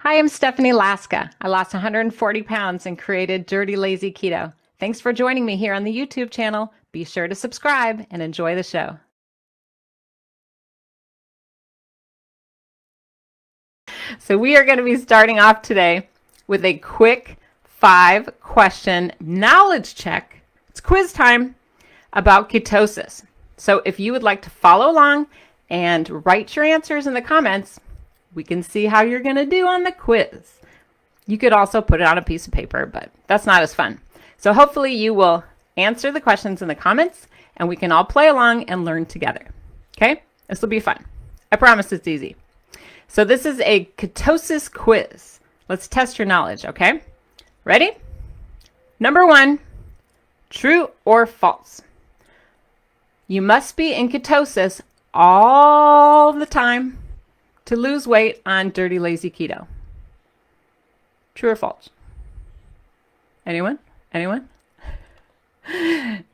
Hi, I'm Stephanie Laska. I lost 140 pounds and created Dirty Lazy Keto. Thanks for joining me here on the YouTube channel. Be sure to subscribe and enjoy the show. So we are going to be starting off today with a quick 5-question knowledge check. It's quiz time about ketosis. So if you would like to follow along and write your answers in the comments, we can see how you're going to do on the quiz. You could also put it on a piece of paper, but that's not as fun. So hopefully you will answer the questions in the comments and we can all play along and learn together. Okay? This will be fun. I promise it's easy. So this is a ketosis quiz. Let's test your knowledge, okay? Ready? Number 1, true or false? You must be in ketosis all the time to lose weight on Dirty Lazy Keto. True or false? Anyone?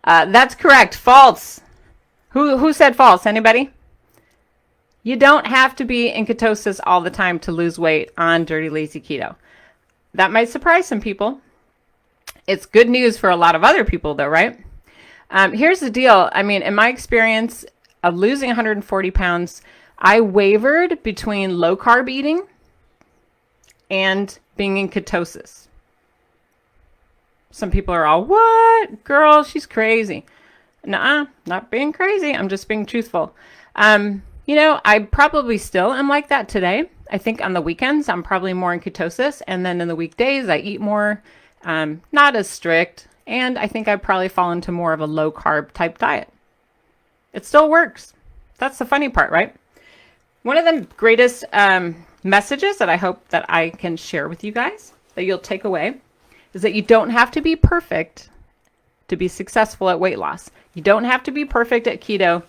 That's correct. False. Who said false? Anybody? You don't have to be in ketosis all the time to lose weight on Dirty Lazy Keto. That might surprise some people. It's good news for a lot of other people though, right? Here's the deal. I mean, in my experience of losing 140 pounds, I wavered between low carb eating and being in ketosis. Some people are all, what? Girl, she's crazy. Nuh-uh, not being crazy. I'm just being truthful. I probably still am like that today. I think on the weekends, I'm probably more in ketosis. And then in the weekdays, I eat more, not as strict. And I think I probably fall into more of a low carb type diet. It still works. That's the funny part, right? One of the greatest messages that I hope that I can share with you guys that you'll take away is that you don't have to be perfect to be successful at weight loss. You don't have to be perfect at keto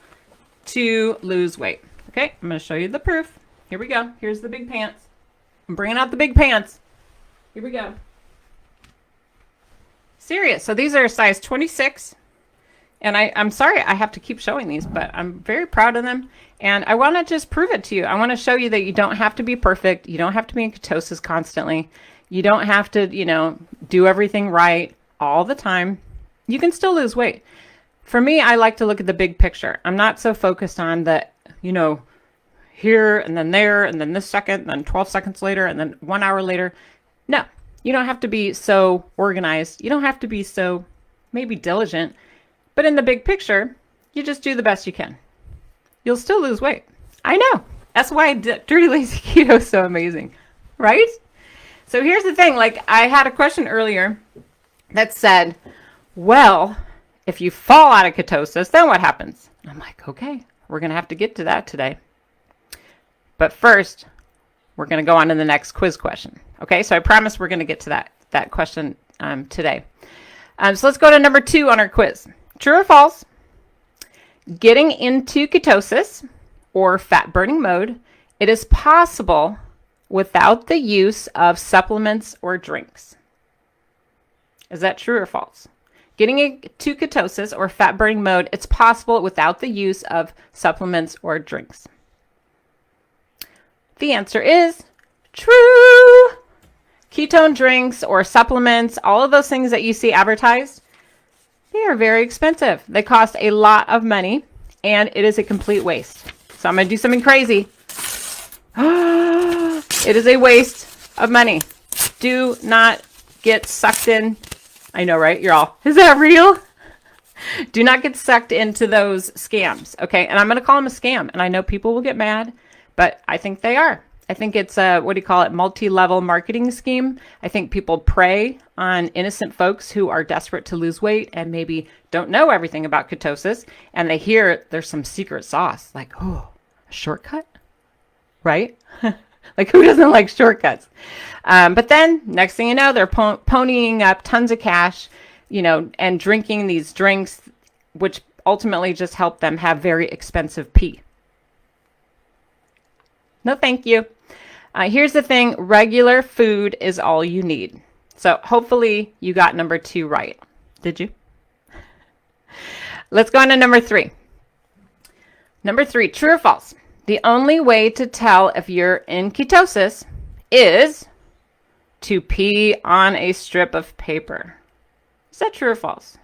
to lose weight. Okay, I'm going to show you the proof. Here we go. Here's the big pants. I'm bringing out the big pants. Here we go. Serious. So these are size 26. And I'm sorry I have to keep showing these, but I'm very proud of them. And I want to just prove it to you. I want to show you that you don't have to be perfect. You don't have to be in ketosis constantly. You don't have to, do everything right all the time. You can still lose weight. For me, I like to look at the big picture. I'm not so focused on the, here and then there and then this second, and then 12 seconds later and then 1 hour later. No, you don't have to be so organized. You don't have to be so maybe diligent. But in the big picture, you just do the best you can. You'll still lose weight. I know. That's why Dirty Lazy Keto is so amazing, right? So here's the thing. Like I had a question earlier that said, well, if you fall out of ketosis, then what happens? I'm like, okay, we're going to have to get to that today. But first, we're going to go on to the next quiz question. Okay, so I promise we're going to get to that question today. So let's go to number 2 on our quiz. True or false? Getting into ketosis or fat burning mode, it is possible without the use of supplements or drinks. Is that true or false? Getting into ketosis or fat burning mode, it's possible without the use of supplements or drinks. The answer is true. Ketone drinks or supplements, all of those things that you see advertised, they are very expensive. They cost a lot of money and it is a complete waste. So I'm going to do something crazy. It is a waste of money. Do not get sucked in. I know, right? You're all, is that real? Do not get sucked into those scams, okay? And I'm going to call them a scam. And I know people will get mad, but I think they are. I think it's a, multi-level marketing scheme. I think people prey on innocent folks who are desperate to lose weight and maybe don't know everything about ketosis. And they hear there's some secret sauce, like, oh, a shortcut, right? Like who doesn't like shortcuts? But then next thing you know, they're ponying up tons of cash, and drinking these drinks, which ultimately just help them have very expensive pee. No, thank you. Here's the thing. Regular food is all you need. So hopefully you got number 2 right. Did you? Let's go on to number 3. Number 3, true or false? The only way to tell if you're in ketosis is to pee on a strip of paper. Is that true or false?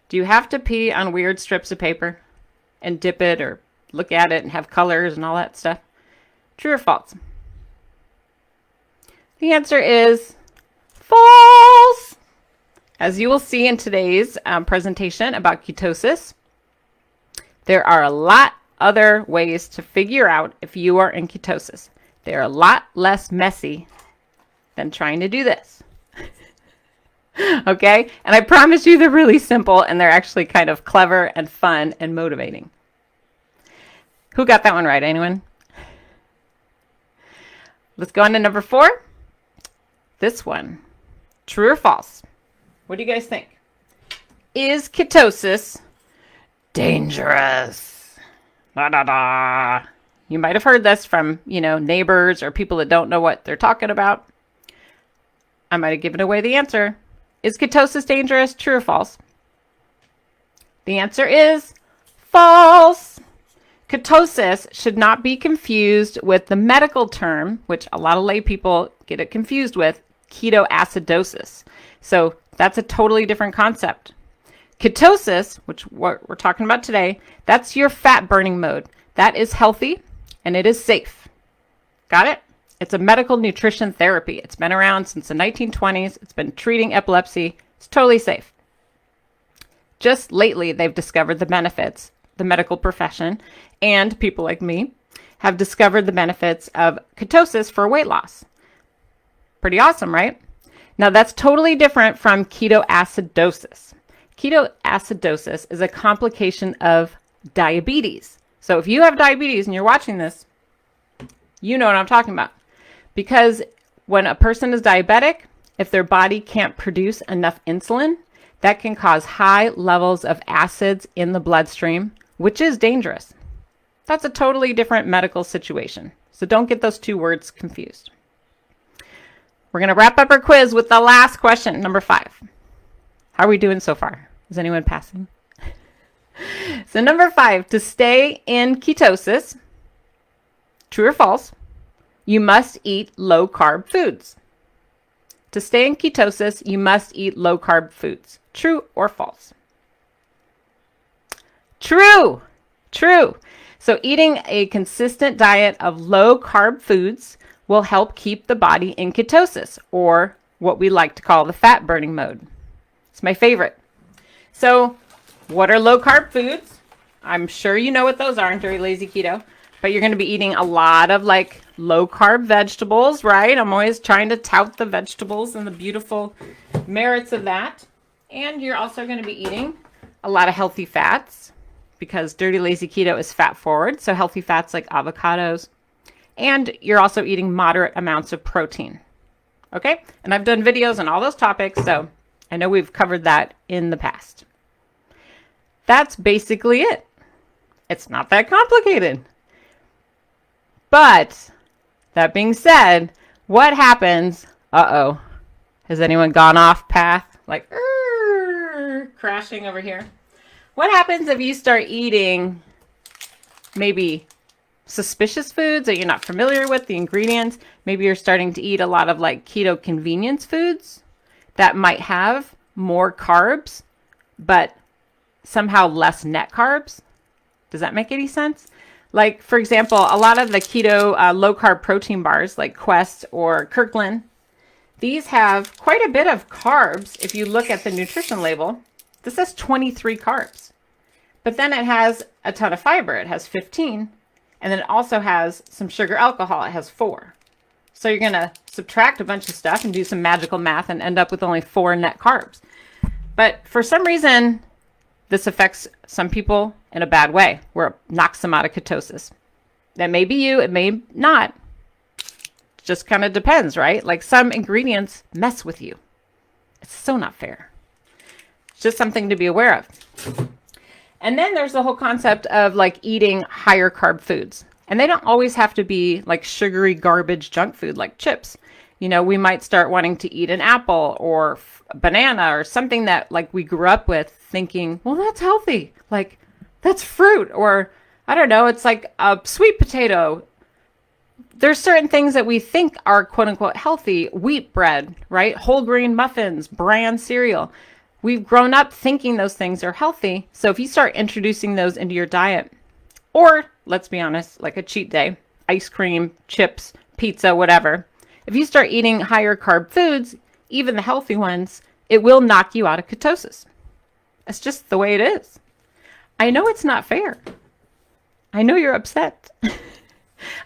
Do you have to pee on weird strips of paper and dip it or look at it and have colors and all that stuff? True or false? The answer is false. As you will see in today's presentation about ketosis, there are a lot other ways to figure out if you are in ketosis. They're a lot less messy than trying to do this. Okay? And I promise you they're really simple and they're actually kind of clever and fun and motivating. Who got that one right? Anyone? Let's go on to number 4. This one. True or false? What do you guys think? Is ketosis dangerous? Da, da, da. You might have heard this from, neighbors or people that don't know what they're talking about. I might have given away the answer. Is ketosis dangerous? True or false? The answer is false. Ketosis should not be confused with the medical term, which a lot of lay people get it confused with, ketoacidosis. So that's a totally different concept. Ketosis, which what we're talking about today, that's your fat burning mode. That is healthy and it is safe. Got it? It's a medical nutrition therapy. It's been around since the 1920s. It's been treating epilepsy. It's totally safe. Just lately, they've discovered the benefits. The medical profession and people like me have discovered the benefits of ketosis for weight loss. Pretty awesome, right? Now, that's totally different from ketoacidosis. Ketoacidosis is a complication of diabetes. So if you have diabetes and you're watching this, you know what I'm talking about. Because when a person is diabetic, if their body can't produce enough insulin, that can cause high levels of acids in the bloodstream, which is dangerous. That's a totally different medical situation. So don't get those two words confused. We're going to wrap up our quiz with the last question, number 5. How are we doing so far? Is anyone passing? So number 5, to stay in ketosis, true or false, you must eat low-carb foods. To stay in ketosis, you must eat low-carb foods. True or false? True. True. So eating a consistent diet of low-carb foods will help keep the body in ketosis, or what we like to call the fat-burning mode. It's my favorite. So what are low-carb foods? I'm sure you know what those are in Dirty Lazy Keto, but you're going to be eating a lot of low-carb vegetables, right? I'm always trying to tout the vegetables and the beautiful merits of that. And you're also going to be eating a lot of healthy fats because Dirty Lazy Keto is fat forward. So healthy fats like avocados. And you're also eating moderate amounts of protein. Okay? And I've done videos on all those topics, so I know we've covered that in the past. That's basically it. It's not that complicated. But that being said, what happens? Uh-oh. Has anyone gone off path? Crashing over here. What happens if you start eating maybe suspicious foods that you're not familiar with the ingredients? Maybe you're starting to eat a lot of keto convenience foods that might have more carbs, but somehow less net carbs. Does that make any sense? For example, a lot of the keto low-carb protein bars like Quest or Kirkland, these have quite a bit of carbs. If you look at the nutrition label, this says 23 carbs. But then it has a ton of fiber. It has 15. And then it also has some sugar alcohol. It has 4. So you're going to subtract a bunch of stuff and do some magical math and end up with only 4 net carbs. But for some reason, this affects some people in a bad way, where it knocks them out of ketosis. That may be you, it may not. It just kind of depends, right? Some ingredients mess with you. It's so not fair. It's just something to be aware of. And then there's the whole concept of eating higher carb foods. And they don't always have to be sugary garbage junk food like chips. We might start wanting to eat an apple or a banana or something that we grew up with thinking, well, that's healthy. That's fruit. Or I don't know, it's a sweet potato there's certain things that we think are quote unquote healthy, wheat bread, right? Whole grain muffins, bran cereal. We've grown up thinking those things are healthy. So if you start introducing those into your diet, or let's be honest, like a cheat day, ice cream, chips, pizza, whatever. If you start eating higher carb foods, even the healthy ones, it will knock you out of ketosis. That's just the way it is. I know it's not fair. I know you're upset.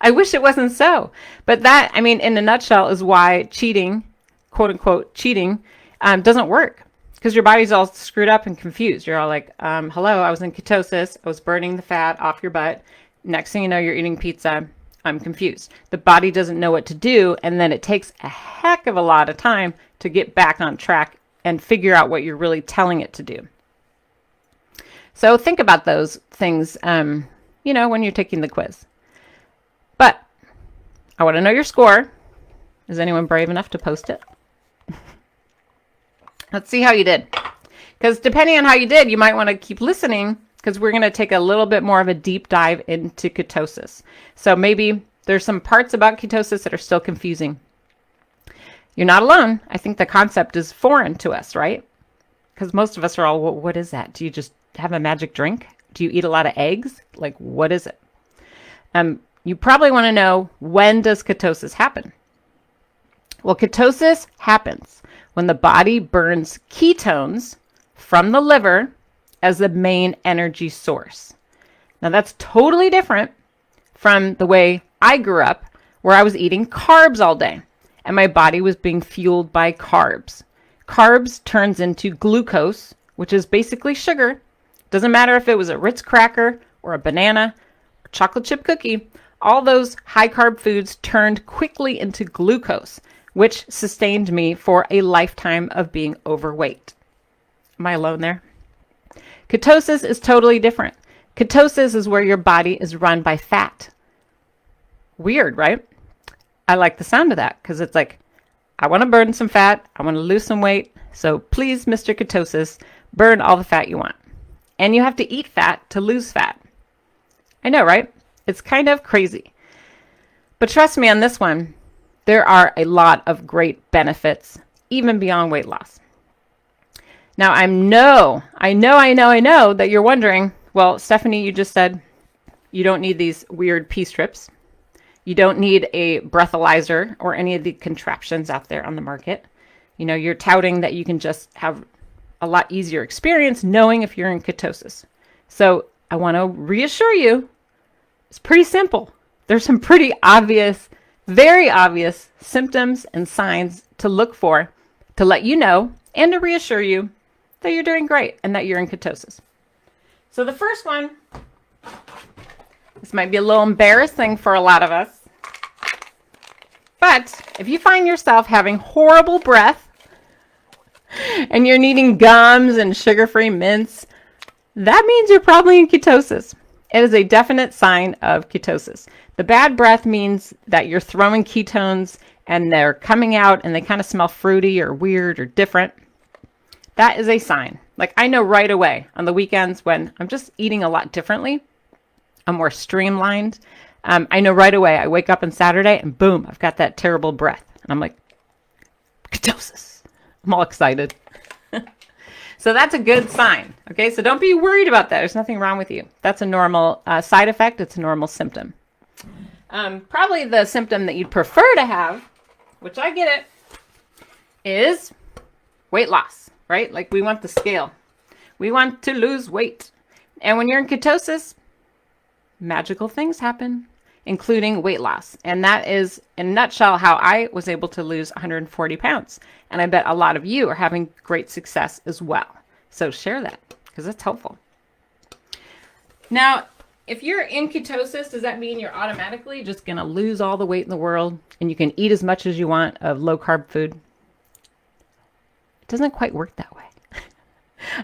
I wish it wasn't so. But that, I mean, in a nutshell, is why cheating, quote unquote, cheating, doesn't work. Because your body's all screwed up and confused. You're all like, hello, I was in ketosis. I was burning the fat off your butt. Next thing you know, you're eating pizza. I'm confused. The body doesn't know what to do. And then it takes a heck of a lot of time to get back on track and figure out what you're really telling it to do. So think about those things, when you're taking the quiz. But I want to know your score. Is anyone brave enough to post it? Let's see how you did. Because depending on how you did, you might want to keep listening, because we're going to take a little bit more of a deep dive into ketosis. So maybe there's some parts about ketosis that are still confusing. You're not alone. I think the concept is foreign to us, right? Because most of us are all, well, what is that? Do you just have a magic drink? Do you eat a lot of eggs? Like, what is it? You probably want to know, when does ketosis happen? Well, ketosis happens when the body burns ketones from the liver as the main energy source. Now, that's totally different from the way I grew up, where I was eating carbs all day and my body was being fueled by carbs. Carbs turns into glucose, which is basically sugar. Doesn't matter if it was a Ritz cracker or a banana or chocolate chip cookie. All those high carb foods turned quickly into glucose, which sustained me for a lifetime of being overweight. Am I alone there? Ketosis is totally different. Ketosis is where your body is run by fat. Weird, right? I like the sound of that, because it's like, I want to burn some fat. I want to lose some weight. So please, Mr. Ketosis, burn all the fat you want. And you have to eat fat to lose fat. I know, right? It's kind of crazy. But trust me on this one, there are a lot of great benefits, even beyond weight loss. Now, I know that you're wondering, well, Stephanie, you just said you don't need these weird pee strips. You don't need a breathalyzer or any of the contraptions out there on the market. You're touting that you can just have a lot easier experience knowing if you're in ketosis. So I want to reassure you, it's pretty simple. There's some pretty obvious, very obvious symptoms and signs to look for to let you know and to reassure you that you're doing great and that you're in ketosis. So the first one, this might be a little embarrassing for a lot of us, but if you find yourself having horrible breath and you're needing gums and sugar-free mints, that means you're probably in ketosis. It is a definite sign of ketosis. The bad breath means that you're throwing ketones and they're coming out and they kind of smell fruity or weird or different. That is a sign. Like, I know right away on the weekends when I'm just eating a lot differently, I'm more streamlined. I know right away. I wake up on Saturday and boom, I've got that terrible breath. And I'm like, ketosis. I'm all excited. So that's a good sign. Okay, so don't be worried about that. There's nothing wrong with you. That's a normal side effect. It's a normal symptom. Probably the symptom that you'd prefer to have, which I get it, is weight loss, right? Like, we want the scale. We want to lose weight. And when you're in ketosis, magical things happen, including weight loss. And that is, in a nutshell, how I was able to lose 140 pounds. And I bet a lot of you are having great success as well. So share that, because it's helpful. Now, if you're in ketosis, does that mean you're automatically just going to lose all the weight in the world and you can eat as much as you want of low carb food? It doesn't quite work that way.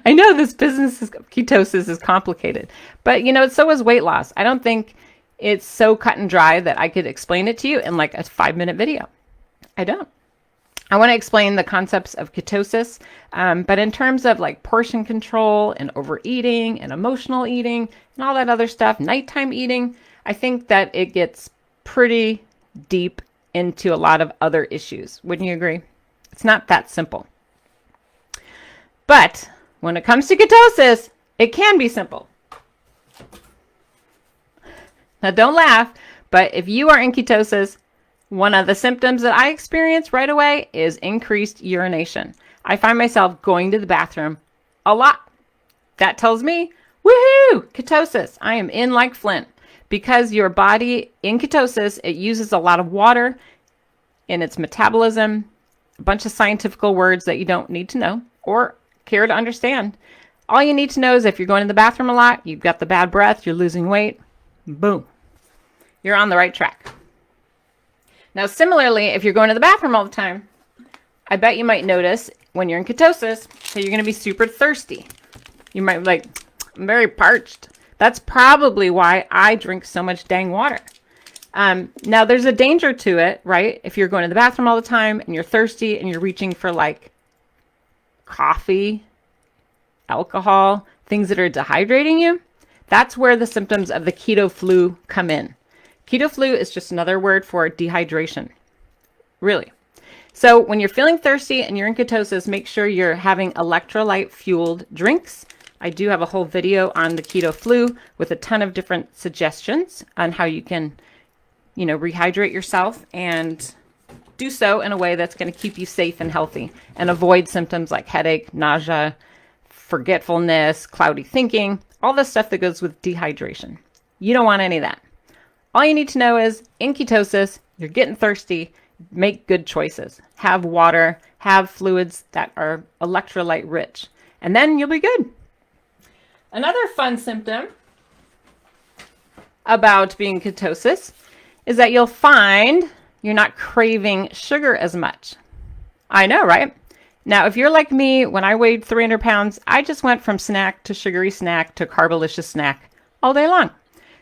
I know this business of ketosis is complicated, but so is weight loss. I don't think it's so cut and dry that I could explain it to you in like a 5-minute video. I don't. I want to explain the concepts of ketosis, but in terms of like portion control and overeating and emotional eating and all that other stuff, nighttime eating, I think that it gets pretty deep into a lot of other issues. Wouldn't you agree? It's not that simple. But when it comes to ketosis, it can be simple. Now don't laugh, but if you are in ketosis, one of the symptoms that I experience right away is increased urination. I find myself going to the bathroom a lot. That tells me, woohoo, ketosis. I am in like Flint. Because your body in ketosis, it uses a lot of water in its metabolism, a bunch of scientific words that you don't need to know or care to understand. All you need to know is if you're going to the bathroom a lot, you've got the bad breath, you're losing weight, boom, you're on the right track. Now, similarly, if you're going to the bathroom all the time, I bet you might notice when you're in ketosis that you're going to be super thirsty. You might be like, I'm very parched. That's probably why I drink so much dang water. Now, there's a danger to it, right? If you're going to the bathroom all the time and you're thirsty and you're reaching for like coffee, alcohol, things that are dehydrating you, that's where the symptoms of the keto flu come in. Keto flu is just another word for dehydration, really. So when you're feeling thirsty and you're in ketosis, make sure you're having electrolyte-fueled drinks. I do have a whole video on the keto flu with a ton of different suggestions on how you can, rehydrate yourself and do so in a way that's going to keep you safe and healthy and avoid symptoms like headache, nausea, forgetfulness, cloudy thinking, all the stuff that goes with dehydration. You don't want any of that. All you need to know is in ketosis, you're getting thirsty, make good choices. Have water, have fluids that are electrolyte rich, and then you'll be good. Another fun symptom about being ketosis is that you'll find you're not craving sugar as much. I know, right? Now, if you're like me, when I weighed 300 pounds, I just went from snack to sugary snack to carbolicious snack all day long.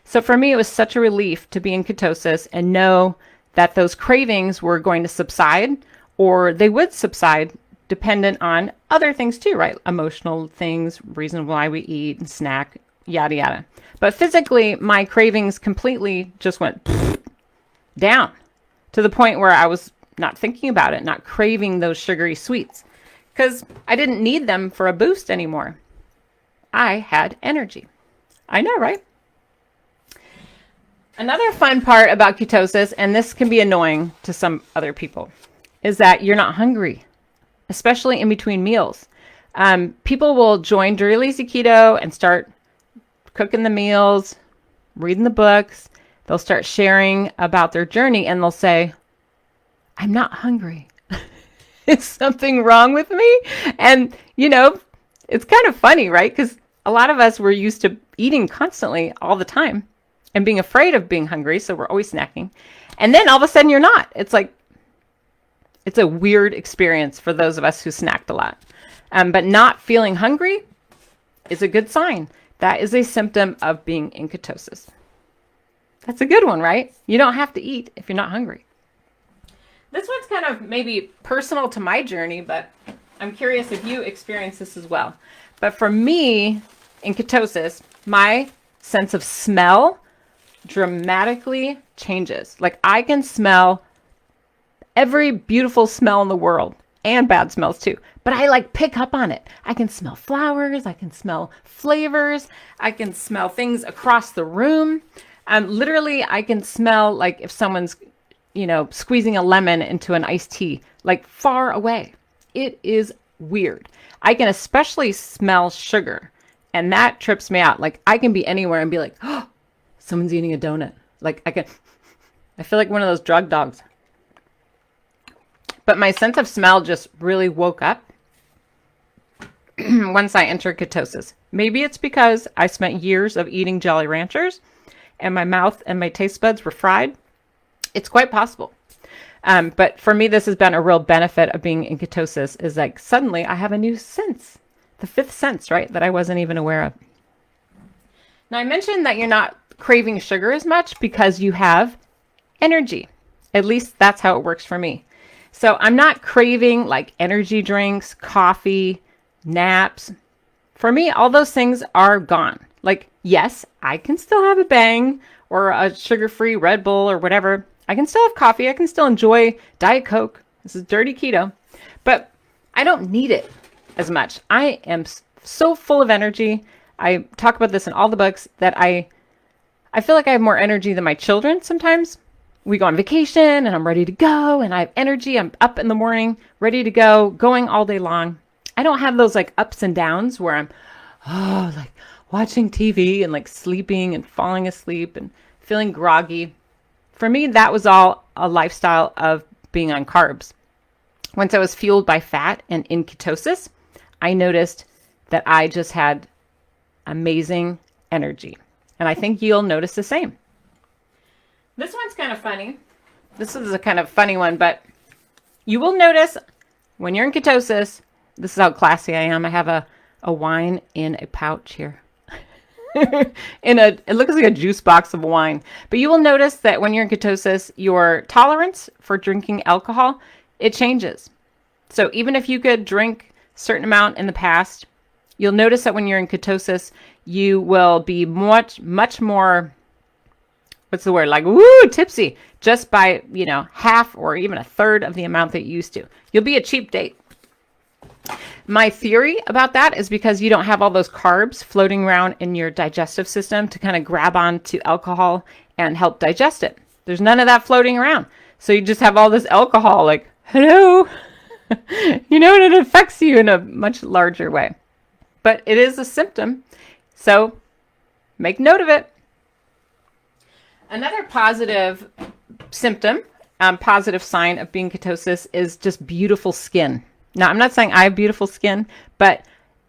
So for me, it was such a relief to be in ketosis and know that those cravings were going to subside, or they would subside dependent on other things too, right? Emotional things, reason why we eat and snack, yada, yada. But physically, my cravings completely just went down to the point where I was not thinking about it, not craving those sugary sweets because I didn't need them for a boost anymore. I had energy. I know, right? Another fun part about ketosis, and this can be annoying to some other people, is that you're not hungry, especially in between meals. People will join Dirty Lazy Keto and start cooking the meals, reading the books. They'll start sharing about their journey and they'll say, I'm not hungry. Is something wrong with me? And, it's kind of funny, right? Because a lot of us were used to eating constantly all the time and being afraid of being hungry. So we're always snacking. And then all of a sudden you're not. It's like, it's a weird experience for those of us who snacked a lot. But not feeling hungry is a good sign. That is a symptom of being in ketosis. That's a good one, right? You don't have to eat if you're not hungry. This one's kind of maybe personal to my journey, but I'm curious if you experience this as well. But for me, in ketosis, my sense of smell dramatically changes. Like I can smell every beautiful smell in the world and bad smells too, but I pick up on it. I can smell flowers. I can smell flavors. I can smell things across the room. Literally, I can smell like if someone's, squeezing a lemon into an iced tea, like far away. It is weird. I can especially smell sugar, and that trips me out. Like I can be anywhere and be like, oh, someone's eating a donut. I feel like one of those drug dogs. But my sense of smell just really woke up once I entered ketosis. Maybe it's because I spent years of eating Jolly Ranchers and my mouth and my taste buds were fried. It's quite possible. But for me, this has been a real benefit of being in ketosis is like suddenly I have a new sense, the fifth sense, right? That I wasn't even aware of. Now I mentioned that you're not craving sugar as much because you have energy. At least that's how it works for me. So I'm not craving like energy drinks, coffee, naps. For me, all those things are gone. Like, yes, I can still have a Bang or a sugar-free Red Bull or whatever. I can still have coffee. I can still enjoy Diet Coke. This is dirty keto, but I don't need it as much. I am so full of energy. I talk about this in all the books that I feel like I have more energy than my children sometimes. We go on vacation and I'm ready to go and I have energy. I'm up in the morning, ready to go, going all day long. I don't have those like ups and downs where I'm, like watching TV and like sleeping and falling asleep and feeling groggy. For me, that was all a lifestyle of being on carbs. Once I was fueled by fat and in ketosis, I noticed that I just had amazing energy. And I think you'll notice the same. This one's kind of funny. This is a kind of funny one, but you will notice when you're in ketosis, this is how classy I am. I have a wine in a pouch here. It looks like a juice box of wine. But you will notice that when you're in ketosis, your tolerance for drinking alcohol, it changes. So even if you could drink a certain amount in the past, you'll notice that when you're in ketosis, you will be much more, what's the word? Like, woo, tipsy, just by, half or even a third of the amount that you used to. You'll be a cheap date. My theory about that is because you don't have all those carbs floating around in your digestive system to kind of grab onto alcohol and help digest it. There's none of that floating around. So you just have all this alcohol like, hello, and it affects you in a much larger way. But it is a symptom. So make note of it. Another positive symptom, positive sign of being ketosis is just beautiful skin. Now, I'm not saying I have beautiful skin, but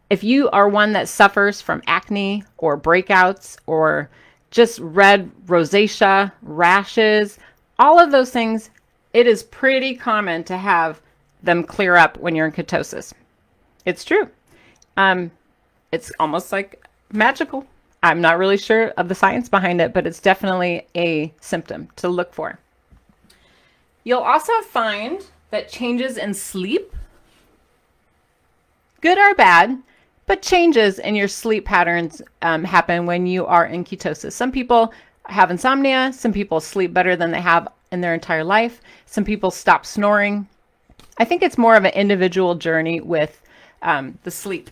if you are one that suffers from acne or breakouts or just red rosacea, rashes, all of those things, it is pretty common to have them clear up when you're in ketosis. It's true. It's almost like magical. I'm not really sure of the science behind it, but it's definitely a symptom to look for. You'll also find that changes in sleep, good or bad, but changes in your sleep patterns happen when you are in ketosis. Some people have insomnia. Some people sleep better than they have in their entire life. Some people stop snoring. I think it's more of an individual journey with the sleep.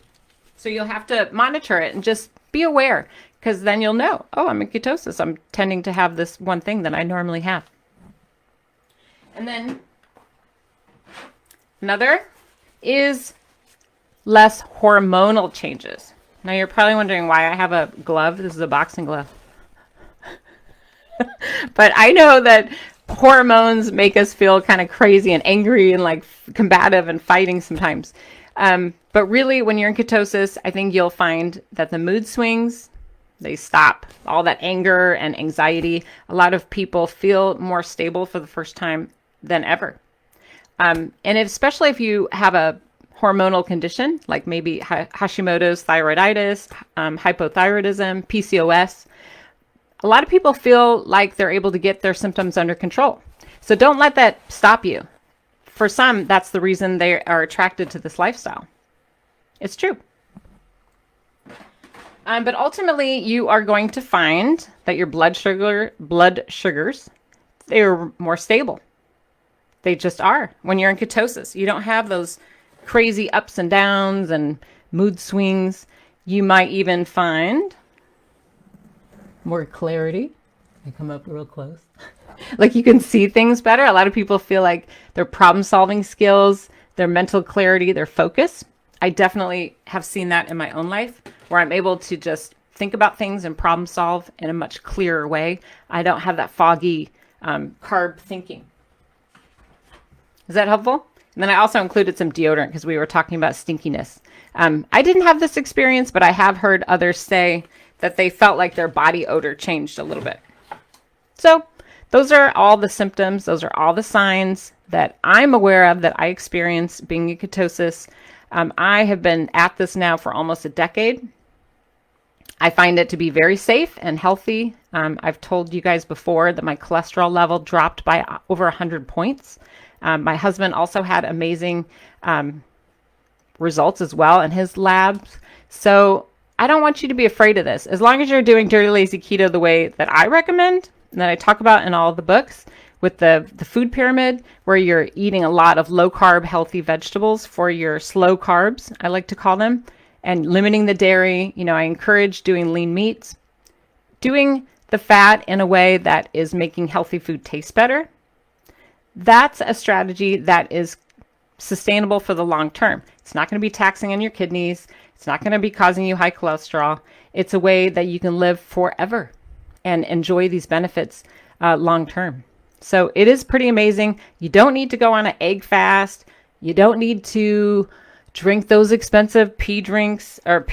So you'll have to monitor it and just be aware, because then you'll know, I'm in ketosis. I'm tending to have this one thing that I normally have. And then another is less hormonal changes. Now you're probably wondering why I have a glove. This is a boxing glove. But I know that hormones make us feel kind of crazy and angry and like combative and fighting sometimes. But really, when you're in ketosis, I think you'll find that the mood swings, they stop. All that anger and anxiety. A lot of people feel more stable for the first time than ever. And especially if you have a hormonal condition, like maybe Hashimoto's thyroiditis, hypothyroidism, PCOS, a lot of people feel like they're able to get their symptoms under control. So don't let that stop you. For some, that's the reason they are attracted to this lifestyle. It's true. But ultimately, you are going to find that your blood sugars, they are more stable. They just are. When you're in ketosis, you don't have those crazy ups and downs and mood swings. You might even find more clarity. I come up real close. Like you can see things better. A lot of people feel like their problem-solving skills, their mental clarity, their focus. I definitely have seen that in my own life, where I'm able to just think about things and problem solve in a much clearer way. I don't have that foggy carb thinking. Is that helpful? And then I also included some deodorant because we were talking about stinkiness. I didn't have this experience, but I have heard others say that they felt like their body odor changed a little bit. So those are all the symptoms. Those are all the signs that I'm aware of that I experience being in ketosis. I have been at this now for almost a decade. I find it to be very safe and healthy. I've told you guys before that my cholesterol level dropped by over 100 points. My husband also had amazing results as well in his labs. So I don't want you to be afraid of this. As long as you're doing Dirty Lazy Keto the way that I recommend and that I talk about in all of the books, with the food pyramid, where you're eating a lot of low carb, healthy vegetables for your slow carbs, I like to call them, and limiting the dairy. I encourage doing lean meats, doing the fat in a way that is making healthy food taste better. That's a strategy that is sustainable for the long term. It's not going to be taxing on your kidneys. It's not going to be causing you high cholesterol. It's a way that you can live forever and enjoy these benefits long term. So it is pretty amazing. You don't need to go on an egg fast. You don't need to drink those expensive pea drinks or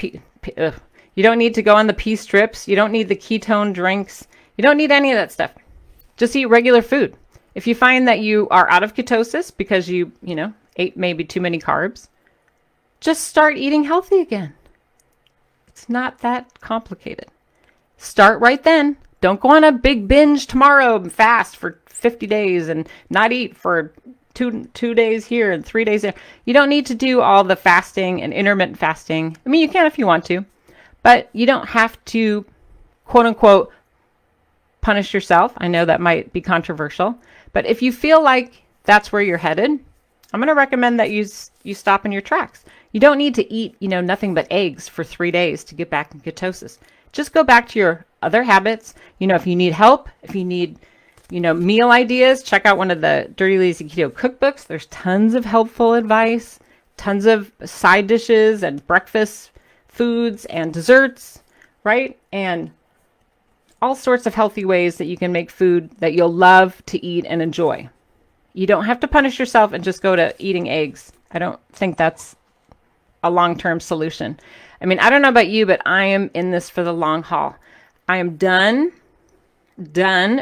you don't need to go on the pea strips. You don't need the ketone drinks. You don't need any of that stuff. Just eat regular food. If you find that you are out of ketosis because you ate maybe too many carbs, just start eating healthy again. It's not that complicated. Start right then. Don't go on a big binge tomorrow and fast for 50 days and not eat for two days here and 3 days there. You don't need to do all the fasting and intermittent fasting. I mean, you can if you want to, but you don't have to, quote unquote, punish yourself. I know that might be controversial, but if you feel like that's where you're headed, I'm going to recommend that you stop in your tracks. You don't need to eat, nothing but eggs for 3 days to get back in ketosis. Just go back to your other habits. If you need help, if you need, meal ideas, check out one of the Dirty Lazy Keto cookbooks. There's tons of helpful advice, tons of side dishes and breakfast foods and desserts, right? And all sorts of healthy ways that you can make food that you'll love to eat and enjoy. You don't have to punish yourself and just go to eating eggs. I don't think that's a long-term solution. I mean, I don't know about you, but I am in this for the long haul. I am done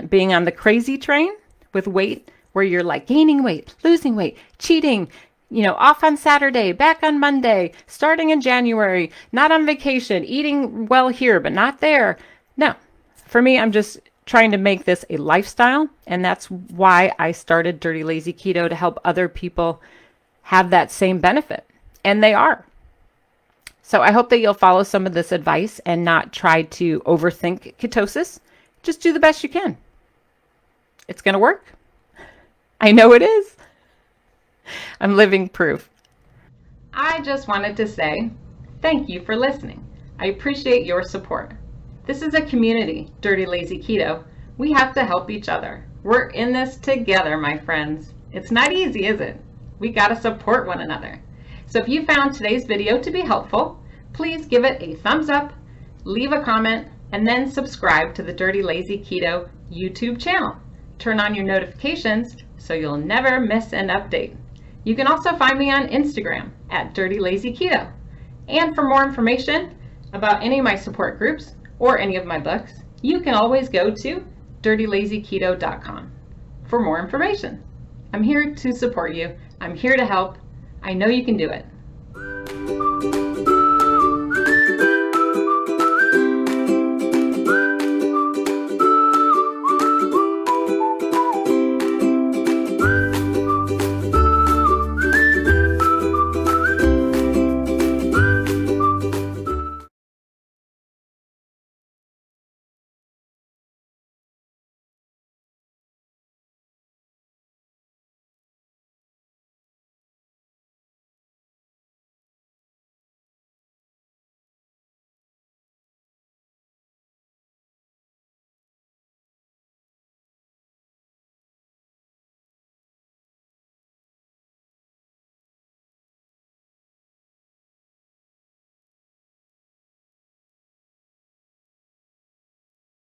being on the crazy train with weight, where you're like gaining weight, losing weight, cheating, off on Saturday, back on Monday, starting in January, not on vacation, eating well here, but not there. No, for me, I'm just trying to make this a lifestyle. And that's why I started Dirty Lazy Keto, to help other people have that same benefit. And they are. So I hope that you'll follow some of this advice and not try to overthink ketosis. Just do the best you can. It's going to work. I know it is. I'm living proof. I just wanted to say thank you for listening. I appreciate your support. This is a community, Dirty Lazy Keto. We have to help each other. We're in this together, my friends. It's not easy, is it? We got to support one another. So if you found today's video to be helpful, please give it a thumbs up, leave a comment, and then subscribe to the Dirty Lazy Keto YouTube channel. Turn on your notifications so you'll never miss an update. You can also find me on Instagram at Dirty Lazy Keto. And for more information about any of my support groups or any of my books, you can always go to dirtylazyketo.com for more information. I'm here to support you. I'm here to help. I know you can do it.